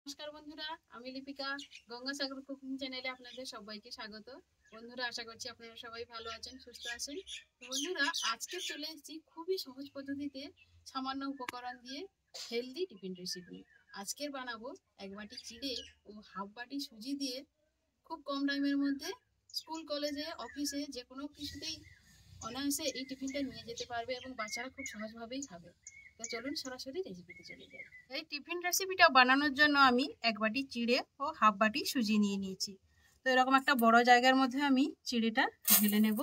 নমস্কার বন্ধুরা, আমি লিপিকা। গঙ্গাসাগর কুকিং চ্যানেলে আপনাদের সবাইকে স্বাগত। বন্ধুরা, আশা করছি আপনারা সবাই ভালো আছেন, সুস্থ আছেন। বন্ধুরা, আজকে চলে এসেছি খুবই সহজ পদ্ধতিতে সামান্য উপকরণ দিয়ে হেলদি টিফিন রেসিপি। আজকের বানাবো এক বাটি চিড়ে ও হাফ বাটি সুজি দিয়ে খুব কম টাইমের মধ্যে স্কুল, কলেজে, অফিসে যে কোনো কিছুতেই অনায়াসে এই টিফিনটা নিয়ে যেতে পারবে এবং বাচ্চারা খুব সহজভাবেই খাবে। তো চলুন সরাসরি রেসিপিতে চলে যাই। এই টিফিন রেসিপিটা বানানোর জন্য আমি এক বাটি চিড়ে ও হাফ বাটি সুজি নিয়ে নিয়েছি। তো এরকম একটা বড় জায়গার মধ্যে আমি চিড়েটা ঢেলে নেব।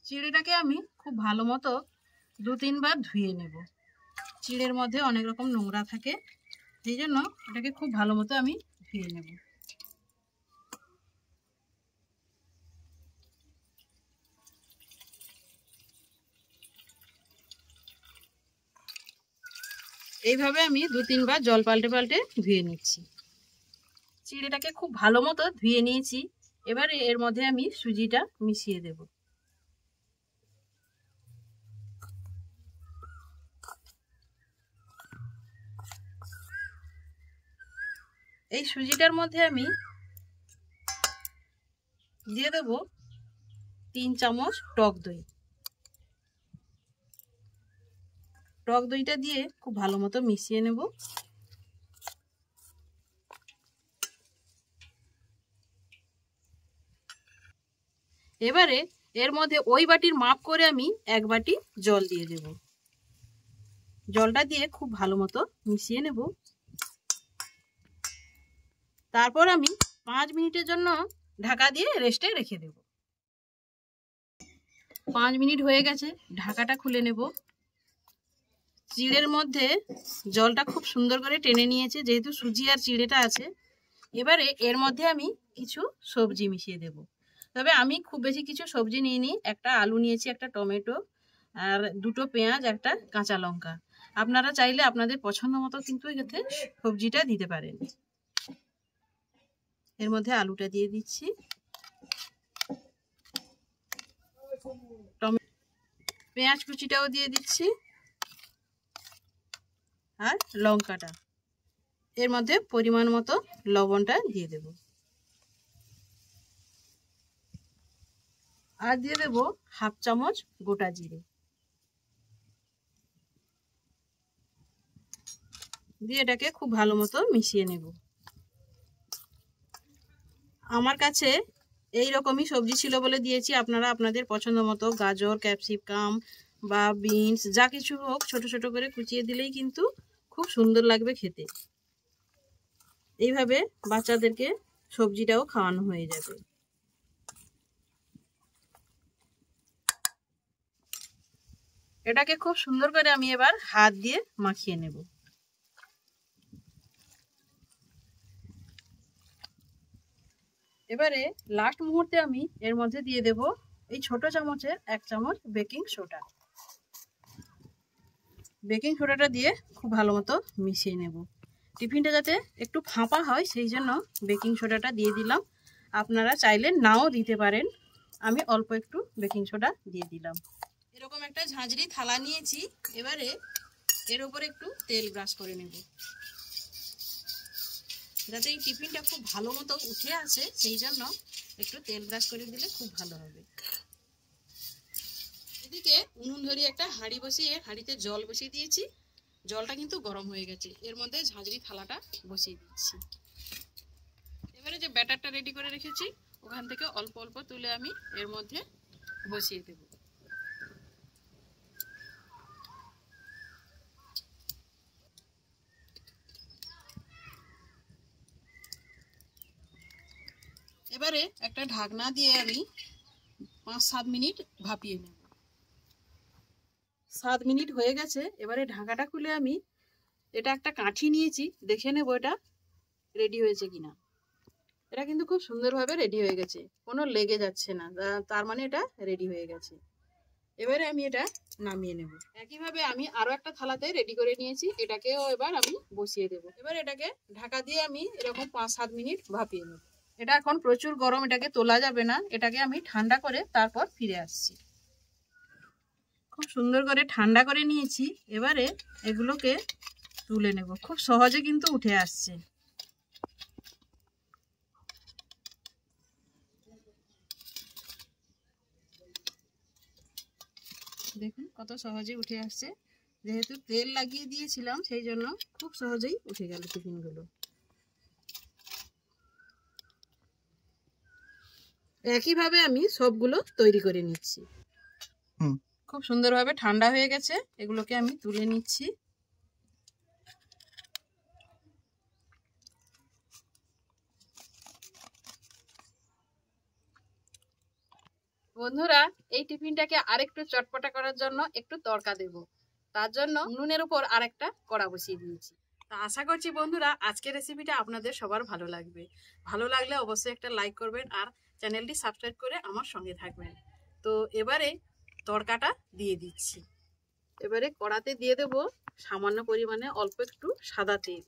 চিড়েটাকে আমি খুব ভালো মতো 2-3 বার ধুয়ে নেব। চিড়ের মধ্যে অনেক রকম নোংরা থাকে, সেই জন্য এটাকে খুব ভালো মতো আমি ধুয়ে নেব। এইভাবে আমি 2-3 বার জল পাল্টে পাল্টে ধুয়ে নিচ্ছি। চিড়েটাকে খুব ভালো মতো ধুয়ে নিয়েছি। এবারে এর মধ্যে আমি সুজিটা মিশিয়ে দেব। এই সুজিটার মধ্যে আমি দিয়ে দেব 3 চামচ টক দই। টক দইটা দিয়ে খুব ভালো মতো মিশিয়ে নেব। এবারে এর মধ্যে ওই বাটির মাপ করে আমি 1 বাটি জল দিয়ে দেব। জলটা দিয়ে খুব ভালো মতো মিশিয়ে নেব। তারপর আমি 5 মিনিটের জন্য ঢাকা দিয়ে রেস্টে রেখে দেব। 5 মিনিট হয়ে গেছে, ঢাকাটা খুলে নেব। চিড়ের মধ্যে জলটা খুব সুন্দর করে টেনে নিয়েছে, যেহেতু সুজি আর চিড়েটা আছে। এবারে এর মধ্যে আমি কিছু সবজি মিশিয়ে দেব। তবে আমি খুব বেশি কিছু সবজি নিইনি। একটা আলু নিয়েছি, একটা টমেটো, আর 2টো পেঁয়াজ, একটা কাঁচা লঙ্কা। আপনারা চাইলে আপনাদের পছন্দ মতো কিন্তু এতে সবজিটা দিতে পারেন। এর মধ্যে আলুটা দিয়ে দিচ্ছি, পেঁয়াজ কুচিটাও দিয়ে দিচ্ছি, আর লঙ্কাটা। এর মধ্যে পরিমাণ মতো লবণটা দিয়ে দেব, আর দিয়ে দেব হাফ চামচ গোটা জিরে। দিয়ে এটাকে খুব ভালো মতো মিশিয়ে নেব। আমার কাছে এই রকমই সবজি ছিল বলে দিয়েছি। আপনারা আপনাদের পছন্দ মতো গাজর, ক্যাপসিকাম বা বিনস যা কিছু হোক ছোট ছোট করে কুচিয়ে দিলেই কিন্তু খুব সুন্দর লাগবে খেতে। এইভাবে বাচ্চাদেরকে সবজিটাও খাওয়ানো হয়ে যাবে। এটাকে খুব সুন্দর করে আমি এবার হাত দিয়ে মাখিয়ে নেব। এবারে লাস্ট মুহূর্তে আমি এর মধ্যে দিয়ে দেব এই ছোট চামচের 1 চামচ বেকিং সোডা। বেকিং সোডাটা দিয়ে খুব ভালো মতো মিশিয়ে নেব। টিফিনটা যাতে একটু ফাঁপা হয় সেই জন্য বেকিং সোডাটা দিয়ে দিলাম। আপনারা চাইলে নাও দিতে পারেন, আমি অল্প একটু বেকিং সোডা দিয়ে দিলাম। এরকম একটা ঝাঁঝরি থালা নিয়েছি। এবারে এর উপর একটু তেল ব্রাশ করে নেব, যাতে এই টিফিনটা খুব ভালো মতো উঠে আসে, সেই জন্য একটু তেল ব্রাশ করে দিলে খুব ভালো হবে। এদিকে উনুন ধরিয়ে একটা হাঁড়ি বসিয়ে হাঁড়িতে জল বসিয়ে দিয়েছি। জলটা কিন্তু গরম হয়ে গেছে। এর মধ্যে ঝাঁঝরি থালাটা বসিয়ে দিচ্ছি। এবারে যে ব্যাটারটা রেডি করে রেখেছি ওখান থেকে অল্প অল্প তুলে আমি এর মধ্যে বসিয়ে দেব। এবারে একটা ঢাকনা দিয়ে আমি 5-7 মিনিট ভাপিয়ে নেব। 7 মিনিট হয়ে গেছে। এবারে ঢাকাটা খুলে আমি এটা একটা কাঠি নিয়েছি, দেখে নেব এটা রেডি হয়েছে কিনা। এটা কিন্তু খুব সুন্দরভাবে রেডি হয়ে গেছে, কোনো লেগে যাচ্ছে না, তার মানে এটা রেডি হয়ে গেছে। এবারে আমি এটা নামিয়ে নেব। একইভাবে আমি আরো একটা থালাতে রেডি করে নিয়েছি, এটাকেও এবার আমি বসিয়ে দেব। এবার এটাকে ঢাকা দিয়ে আমি এরকম 5-7 মিনিট ভাপিয়ে নেব। এটা এখন প্রচুর গরম, এটাকে তোলা যাবে না। এটাকে আমি ঠান্ডা করে তারপর ফিরে আসছি। খুব সুন্দর করে ঠান্ডা করে নিয়েছি। এবারে এগুলোকে তুলে নেব। খুব সহজে কিন্তু উঠে আসছে। দেখুন কত সহজে উঠে আসছে। যেহেতু তেল লাগিয়ে দিয়েছিলাম সেই জন্য খুব সহজেই উঠে গেল টিফিনগুলো। একইভাবে আমি সবগুলো তৈরি করে নিচ্ছি। খুব সুন্দরভাবে ঠান্ডা হয়ে গেছে, এগুলোকে আমি তুলে নিচ্ছি। বন্ধুরা, এই টিফিনটাকে আরেকটু চটপটা করার জন্য একটু তড়কা দেব। তার জন্য উনুনের উপর আরেকটা কড়া বসিয়ে দিয়েছি। তা আশা করছি বন্ধুরা আজকের রেসিপিটা আপনাদের সবার ভালো লাগবে। ভালো লাগলে অবশ্যই একটা লাইক করবেন আর চ্যানেলটি সাবস্ক্রাইব করে আমার সঙ্গে থাকবেন। তো এবারে তড়কাটা দিয়ে দিচ্ছি। এবারে কড়াতে দিয়ে দেব সামান্য পরিমাণে অল্প একটু সাদা তেল।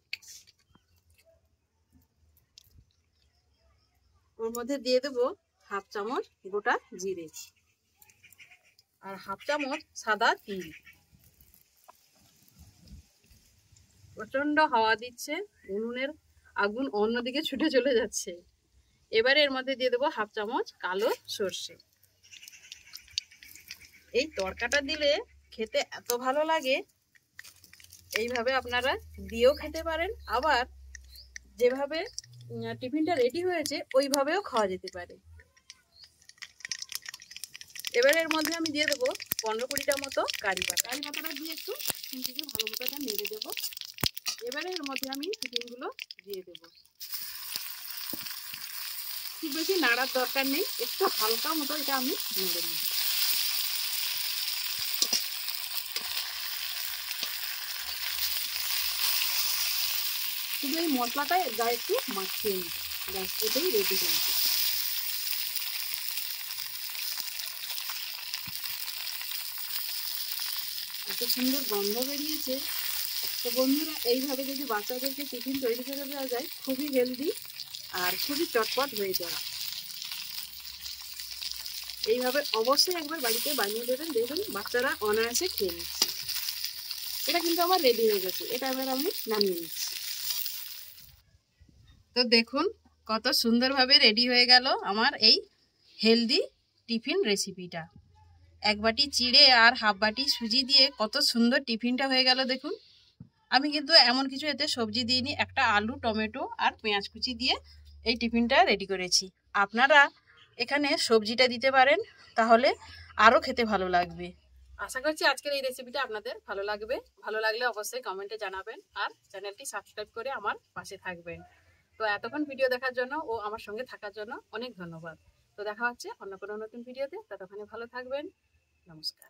ওর মধ্যে দিয়ে দেব হাফ চামচ গোটা জিরে আর হাফ চামচ সাদা তিল। প্রচন্ড হাওয়া দিচ্ছে, উনুনের আগুন অন্যদিকে ছুটে চলে যাচ্ছে। এবারে এর মধ্যে দিয়ে দেবো হাফ চামচ কালো সর্ষে। এই তড়কাটা দিলে খেতে এত ভালো লাগে, এইভাবে আপনারা দিয়েও খেতে পারেন, আবার যেভাবে টিফিনটা রেডি হয়েছে ওইভাবেও খাওয়া যেতে পারে। এবারে এর মধ্যে আমি দিয়ে দেবো 15-20টা মতো কারি পাতা। কারি পাতাটা দিয়ে একটু ভালো মতো নেড়ে দেবো। এবারে এর মধ্যে আমি টিফিনগুলো দিয়ে দেব। খুব বেশি নাড়ার দরকার নেই, একটু হালকা মতো এটা আমি নেড়ে নেব। শুধু এই মশলাটা গায়ে একটু মাখিয়ে নিব, ব্যাস এটাই রেডি কিন্তু। এত সুন্দর গন্ধ বেরিয়েছে। তো বন্ধুরা, এইভাবে যদি বাচ্চাদেরকে টিফিন তৈরি করে দেওয়া যায়, খুবই হেলদি আর খুবই চটপট হয়ে যায়। এইভাবে অবশ্যই একবার বাড়িতে বানিয়ে দেবেন, দেখবেন বাচ্চারা অনায়াসে খেয়ে নিচ্ছে। এটা কিন্তু আমার রেডি হয়ে গেছে, এটা এবার আমি নামিয়ে নিচ্ছি। তো দেখুন কত সুন্দরভাবে রেডি হয়ে গেল আমার এই হেলদি টিফিন রেসিপিটা। এক বাটি চিড়ে আর হাফ বাটি সুজি দিয়ে কত সুন্দর টিফিনটা হয়ে গেল দেখুন। আমি কিন্তু এমন কিছু এতে সবজি দিইনি, একটা আলু, টমেটো আর পেঁয়াজ কুচি দিয়ে এই টিফিনটা রেডি করেছি। আপনারা এখানে সবজিটা দিতে পারেন, তাহলে আরও খেতে ভালো লাগবে। আশা করছি আজকের এই রেসিপিটা আপনাদের ভালো লাগবে। ভালো লাগলে অবশ্যই কমেন্টে জানাবেন আর চ্যানেলটি সাবস্ক্রাইব করে আমার পাশে থাকবেন। তো এতক্ষণ ভিডিও দেখার জন্য ও আমার সঙ্গে থাকার জন্য অনেক ধন্যবাদ। তো দেখা হচ্ছে অন্য কোনো নতুন ভিডিওতে, ততক্ষণে ভালো থাকবেন। নমস্কার।